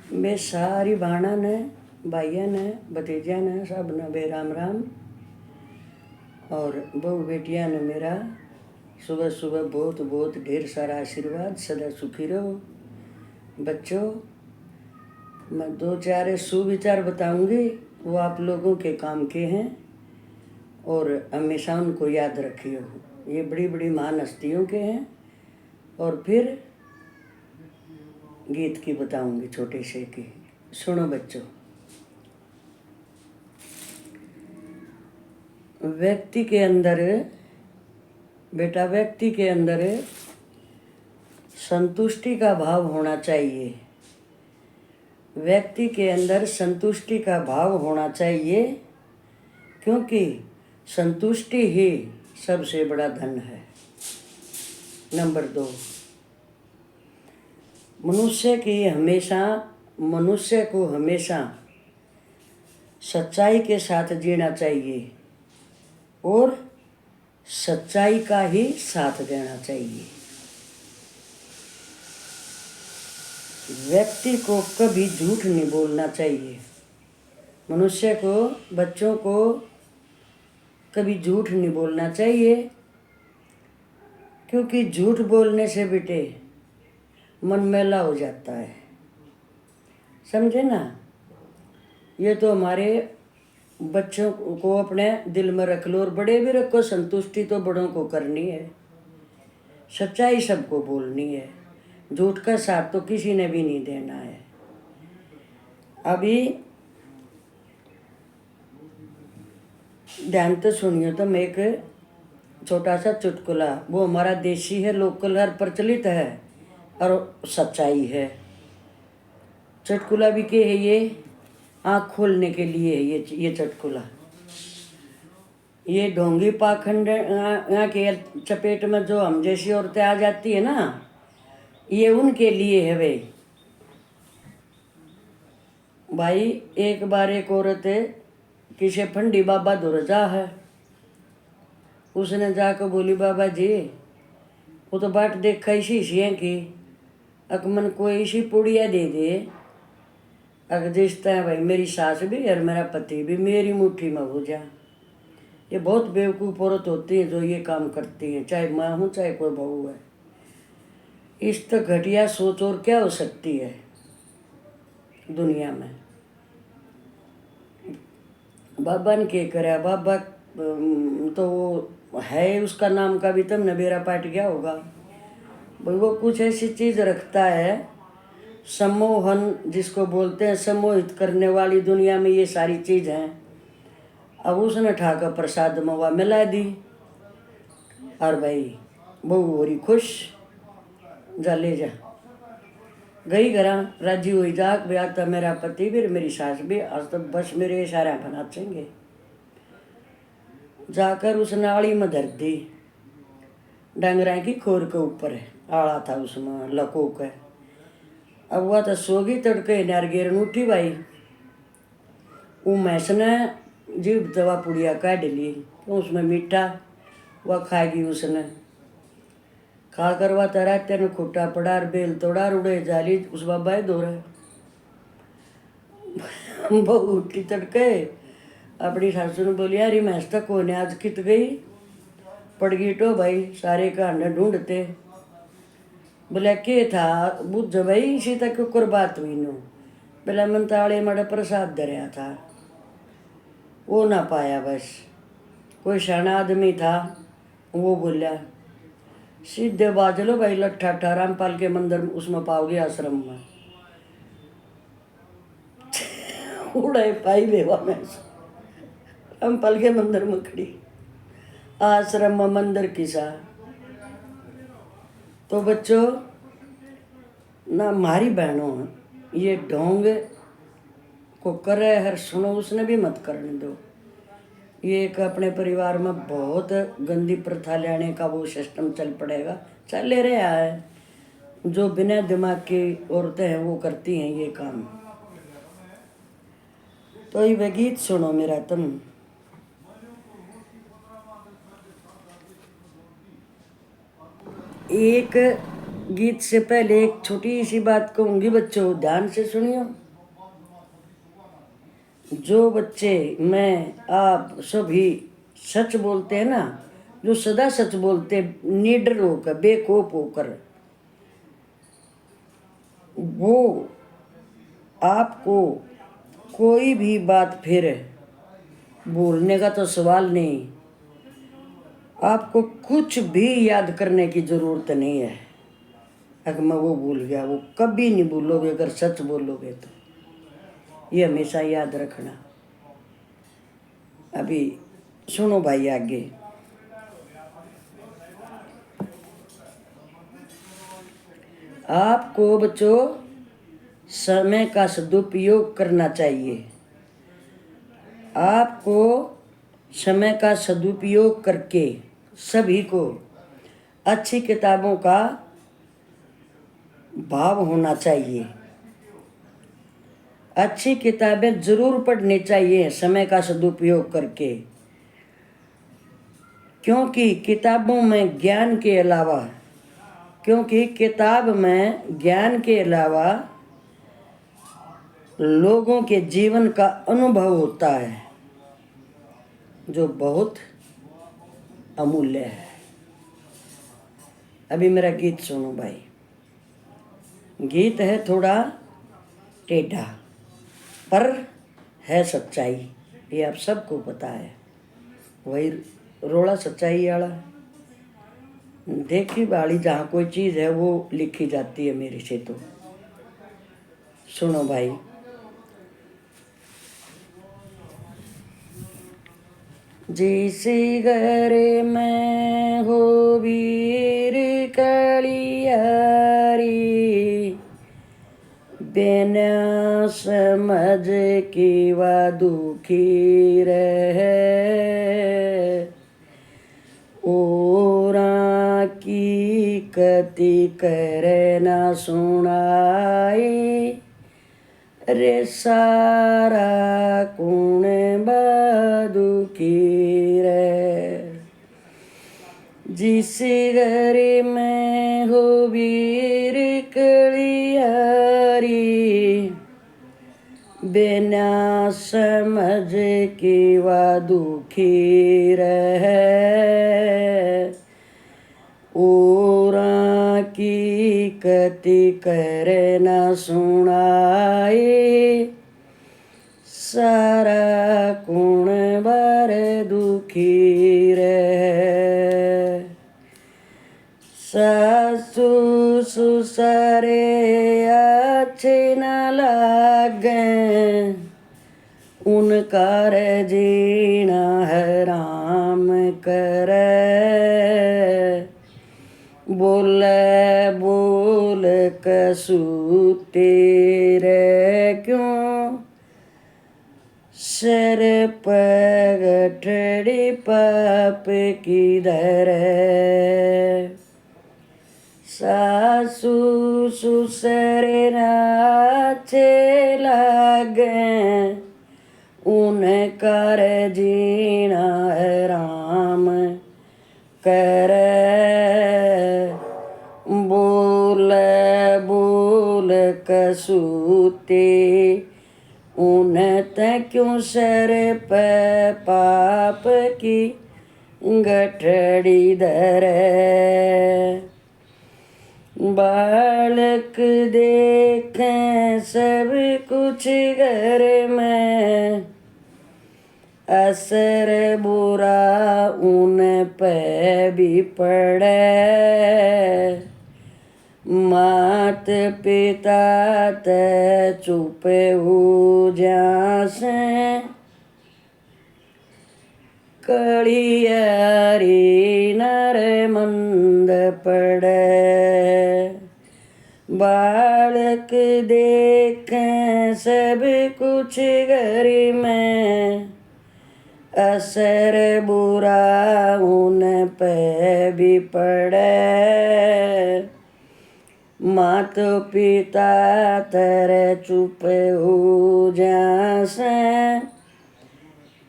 मैं सारी बाणा ने भाइया ने भतीजा ने सब ने बे राम राम। और बहू बेटिया ने मेरा सुबह सुबह बहुत बहुत ढेर सारा आशीर्वाद। सदा सुखी रहो बच्चों। मैं 2-4 सुविचार बताऊंगी, वो आप लोगों के काम के हैं और हमेशा उनको याद रखियो। ये बड़ी बड़ी महान हस्तियों के हैं। और फिर गीत की बताऊंगी छोटे से की। सुनो बच्चों। व्यक्ति के अंदर बेटा, व्यक्ति के अंदर संतुष्टि का भाव होना चाहिए। व्यक्ति के अंदर संतुष्टि का भाव होना चाहिए, क्योंकि संतुष्टि ही सबसे बड़ा धन है। नंबर 2, मनुष्य को हमेशा सच्चाई के साथ जीना चाहिए और सच्चाई का ही साथ देना चाहिए। व्यक्ति को कभी झूठ नहीं बोलना चाहिए। मनुष्य को, बच्चों को कभी झूठ नहीं बोलना चाहिए, क्योंकि झूठ बोलने से बेटे मन मैला हो जाता है। समझे ना? ये तो हमारे बच्चों को अपने दिल में रख लो और बड़े भी रखो। संतुष्टि तो बड़ों को करनी है, सच्चाई सबको बोलनी है, झूठ का साथ तो किसी ने भी नहीं देना है। अभी ध्यान तो सुनियो। तो मैं एक छोटा सा चुटकुला, वो हमारा देसी है, लोकल हर प्रचलित है और सच्चाई है। चुटकुला भी के है ये, आँख खोलने के लिए है ये चुटकुला। ये ढोंगी पाखंड यहाँ के चपेट में जो हम जैसी औरतें आ जाती है ना, ये उनके लिए है भाई। एक बार एक औरत किसी फंडी बाबा धुर जा है। उसने जाकर बोली, बाबा जी वो तो बाट देखा इसी है कि अकमन कोई इसी पुड़िया दे दे। अगर जिसता है भाई मेरी सास भी और मेरा पति भी मेरी मुट्ठी में हो जा। ये बहुत बेवकूफ़ औरत होती है जो ये काम करती है, चाहे माँ हूँ चाहे कोई बहू है। इस तो घटिया सोच और क्या हो सकती है दुनिया में। बाबा ने क्या कराया? बाबा तो वो है, उसका नाम का भी तुमने बेरा पाट गया होगा भाई। वो कुछ ऐसी चीज़ रखता है, सम्मोहन जिसको बोलते हैं, सम्मोहित करने वाली दुनिया में ये सारी चीज़ हैं। अब उसने ठाकर प्रसाद मवा मिला दी और भाई बहू हो रही खुश, जा ले जा। गई घरा राजी हुई, जा ब्याह था मेरा पति भी मेरी सास भी, आज तो बस मेरे इशारा बना चेंगे। जाकर उसने आड़ी में धर दी, डंगरा की खोर के ऊपर है, आड़ा था उसमें लकोक है। अब वह तो सोगी तड़के नारगेरन उठी भाई। वो मैस ने जीव दवा पुड़िया काट ली, तो उसमें मीठा वह खाएगी। उसने खा कर वह तरा तेन खुट्टा पड़ा बेल तोड़ा उड़े जाली उस बाबा दो रहे। बहु उठी तड़के अपनी सासू ने बोली, यार मैस तक को आज कित गई पड़ गई तो भाई सारे घर ढूंढते। बोले के था बुझ भाई, इसी तक कुकर बात हुई नो। बोला मन ताड़े मड़ा प्रसाद धरिया था, वो ना पाया। बस कोई शाना आदमी था, वो बोला सीधे बाज लो भाई लट्ठा ठा रामपाल के मंदिर उसमें पाओगे आश्रम में। उड़े पाई बेवा में रामपाल के मंदिर में खड़ी, आश्रम में मंदिर किसा। तो बच्चों ना, हमारी बहनों ये ढोंग को करे हर सुनो, उसने भी मत करने दो। ये एक अपने परिवार में बहुत गंदी प्रथा लाने का वो सिस्टम चल पड़ेगा, चल ले रहा है। जो बिना दिमाग की औरतें हैं वो करती हैं ये काम। तो ये गीत सुनो मेरा तुम। एक गीत से पहले एक छोटी सी बात कहूँगी बच्चों, ध्यान से सुनियो। जो बच्चे मैं आप सभी सच बोलते हैं ना, जो सदा सच बोलते निडर होकर बेखौफ होकर, वो आपको कोई भी बात फिर बोलने का तो सवाल नहीं, आपको कुछ भी याद करने की ज़रूरत नहीं है। अगर मैं वो भूल गया, वो कभी नहीं भूलोगे अगर सच बोलोगे तो, ये हमेशा याद रखना। अभी सुनो भाई आगे। आपको बच्चों समय का सदुपयोग करना चाहिए। आपको समय का सदुपयोग करके सभी को अच्छी किताबों का भाव होना चाहिए। अच्छी किताबें जरूर पढ़नी चाहिए समय का सदुपयोग करके, क्योंकि किताबों में ज्ञान के अलावा लोगों के जीवन का अनुभव होता है जो बहुत अमूल्य है। अभी मेरा गीत सुनो भाई। गीत है थोड़ा टेढ़ा पर है सच्चाई, ये आप सबको पता है। वही रोड़ा सच्चाई वाला, देखी बाड़ी जहाँ कोई चीज़ है वो लिखी जाती है मेरे से। तो सुनो भाई। जिस घर में हो वीर कलियारी, बिना समझ की वह दुखी रहे, ओरा की कति करे न सुनाई, रे सारा कुण दुखी रे। जिस घर में हो वीर कलियारी, बिना समझ की वह दुखी रहे, ओरा की कति करे न सुनाई, सारा कुण बार दुखी रहे। सासू ससुरे अच्छे न लागे, उनका जीना हराम करे, बोले बोल कसू तेरे क्यों, सर पगठड़ी पाप की धरे। सासू ससुरे अच्छे लागे, उनका जीना हराम करे, बोल बोल कसूते उन्हें क्यों सर पे पाप की गठड़ी धरे। बालक देखें सब कुछ घर में, असर बुरा उन पे भी पड़े, मात पिता ते चुप हो जासे, कड़ियारी नर मंद पड़े। बालक देखें सब कुछ घर में, असर बुरा उन पे भी पड़े, मात पिता तेरे चुप हो जासे,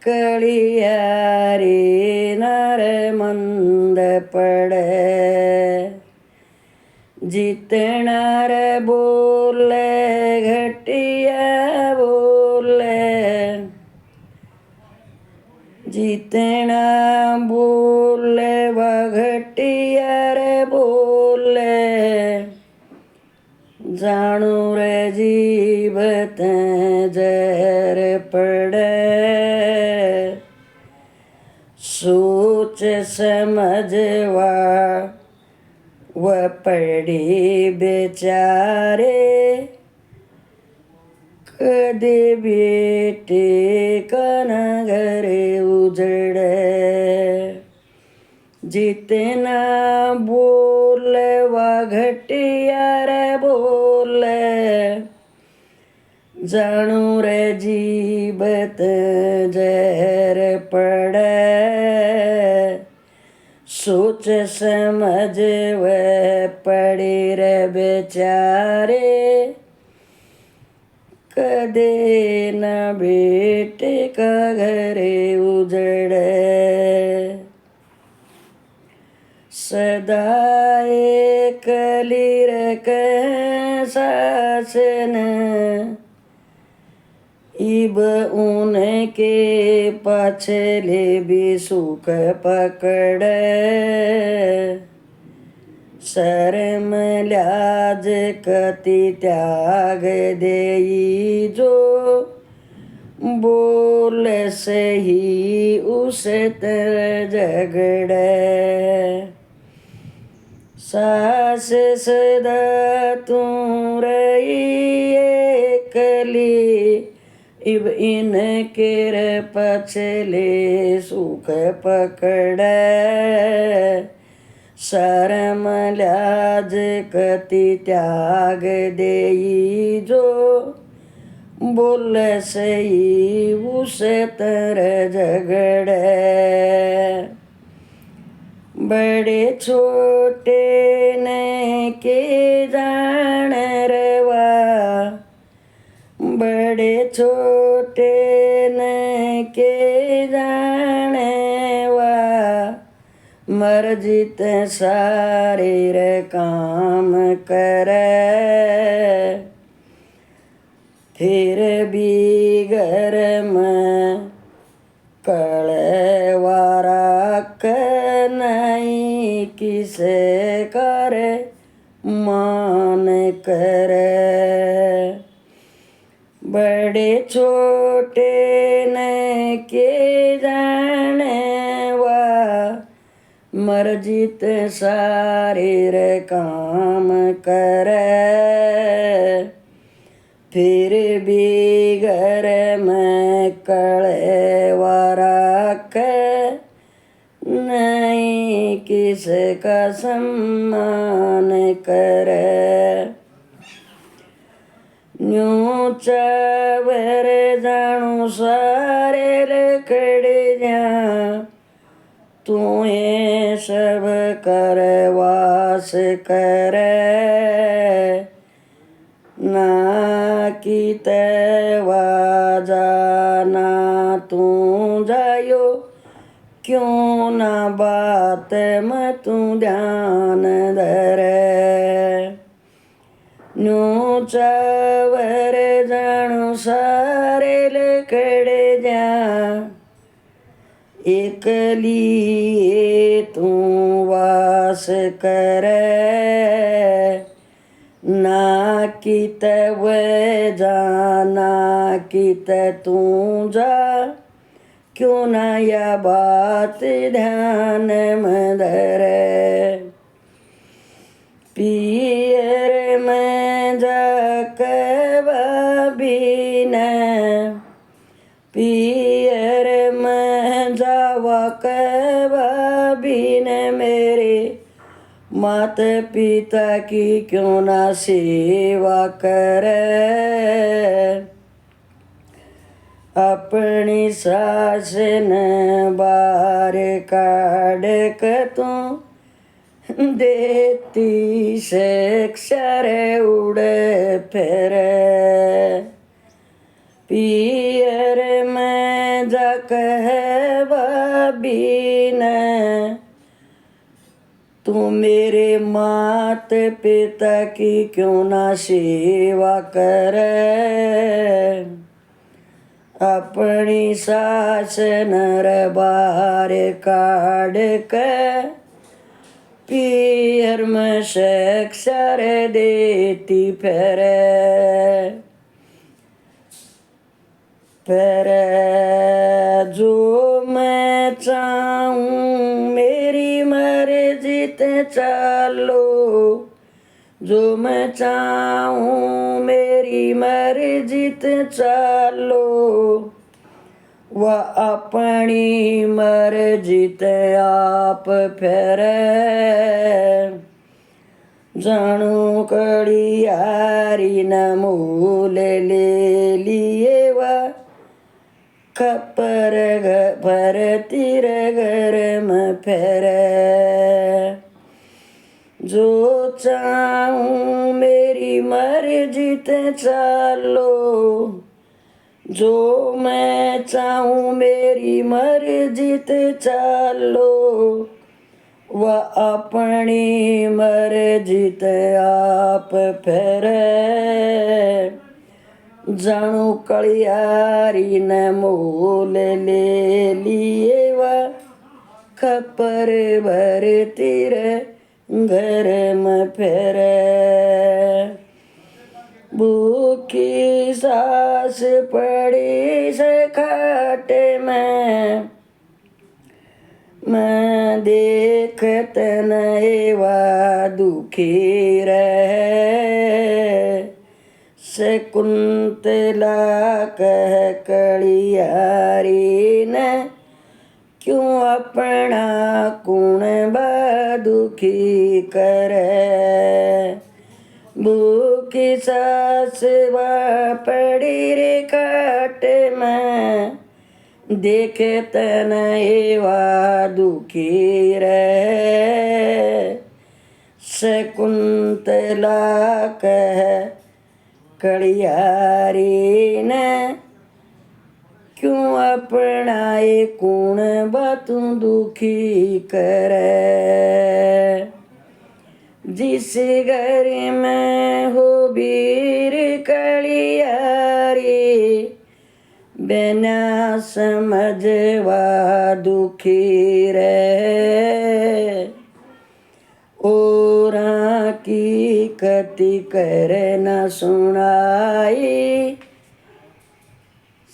कड़ियारी नर मंद पड़े। जीतना रे बोले घटिया बोले, जीतना बोले घटिया रे बोले, जानू रे जीवत जहर पड़े, सोच समझवा वह पड़ी बेचारे, कदे बेटे कना घर उजड़े, जितना बोले घटिया रे बोले, जानू रे जीवत जहर पड़े, सोच समझ वह पड़े रे बेचारे, कदे न बेटे का घरे उजड़े, सदा एकली रख सासन, इब उनके पाछले भी सुख पकड़े, शर्म लाज कति त्याग देई जो, बोल सही उसे तर झगड़े, सास सदा तू रही एकली, इब इनके पछले सुख पकड़े, शर्म लाज कति त्याग देई जो, बोल सही उसे तर झगड़े, बड़े छोटे ने के जान रवा, बड़े छोटे ने के जाने वा, मर्जी ते सारे रे काम करे, फिर भी घर में कड़वारा नहीं किसे करे मान करे, बड़े छोटे ने के जाने वा, मर्जी ते सारे रे काम करे, फिर भी घर में कड़वारा नहीं किसका सम्मान करे, न्यू चावर जानू सारे रखड़े जा, तू ये सब करवास करे, ना की तवाजा ना तू जायो, क्यों ना बात में तू ध्यान धरे, न्यू चावर जानू सारे लकड़े जा, एकली तू वास करे, ना कित वे जाना कित तू जा, क्यों ना या बात ध्यान में धरे, पियर में जाकर बीन, पियर में जावा कर बीन, मेरे मात पिता की क्यों ना सेवा करे, अपनी सास न बार काढ़ कर तू देती से अक्षर उड़ फिर, पियर में जाकर बीन, तू तू मेरे माता पिता की क्यों ना सेवा करे, अपनी सास नर बार काढ़ के पीर में शक्षर देती फेरे। जो मैं चाहूँ मेरी मर्जी ते चलो, जो मैं चाहूँ मेरी मर्जी ते चलो, वह अपनी मर्जी ते आप फेरे। जानू कड़ियारी न मूल ले लिए वह खपर भर तिर घर में फेरे। जो चाहूँ मेरी मर्जी ते चलो, जो मैं चाहूँ मेरी मर्जी ते चलो, वह अपनी मर्जी ते आप फेरे। जानू कलियारी ने मोल ले लिए वह खपर भर तिर घर में फेरे। भूखी सास पड़ी से खाटे में, मैं देखत नैवा दुखी रहे। शकुंतला कह कलियारी ने क्यों अपना कुण दुखी करे। भूखी सास पड़ी रे काट में, देखे तन एवा दुखी रहे। शकुंतला कह कलियारी ने क्यों अपनाए कुण बातू दुखी करे। जिस घर में हो वीर कलियारी, बिना समझवा दुखी रहे। औरा की कति कर न सुनाई,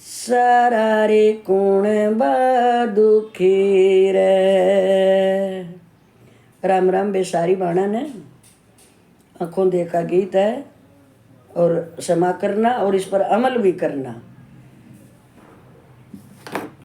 सारा रे कुण बा दुखी रहे। राम राम बेसारी बाणा ने आँखों देखा गीत है, और क्षमा करना और इस पर अमल भी करना।